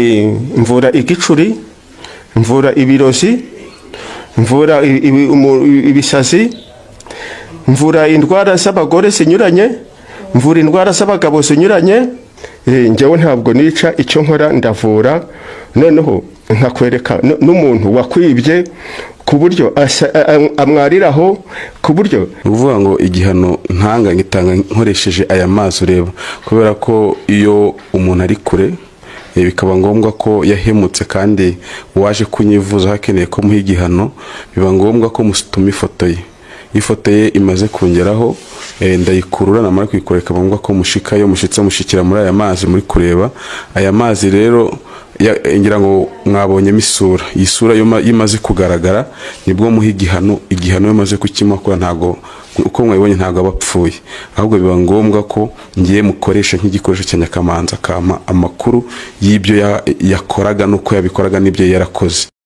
mvura igicuri, mvura ibirozi, mvura ibisazi, mvura indwara z'abagore zinyuranye, mvura indwara z'abagabo zinyuranye. Njyewe ntabwo nica, icyo nkora ndavura. Noneho nkakwereka n'umuntu wakwibye ku buryo amwariraho, ku buryo uvuga ngo igihano ntanga ngitanga nkoresheje aya mazi ureba, kubera ko iyo umuntu ari kure bikaba ngombwa ko yahemutse kandi waje kunyivuza hakeneye ko muha igihano, biba ngombwa ko musutuma ifoto ye. Ifoto ye imaze kongeraho ndayikurura, namara kuyikoreka ngombwa ko mushikayo, mushitse mushikira muri aya mazi muri kureba. Aya mazi rero ngira ngo mwabonyemo isura, isura yimaze kugaragara nibwo muha igihano. Igihano yamaze kukimakura ntago uko mwabonye ntago abapfuye, ahubwo biba ngombwa ko ngiye mukoresha nk'igikoresho cya Nyakamanza kama amakuru y'ibyo yakoraga nuko yabikoraga n'ibyo yarakoze.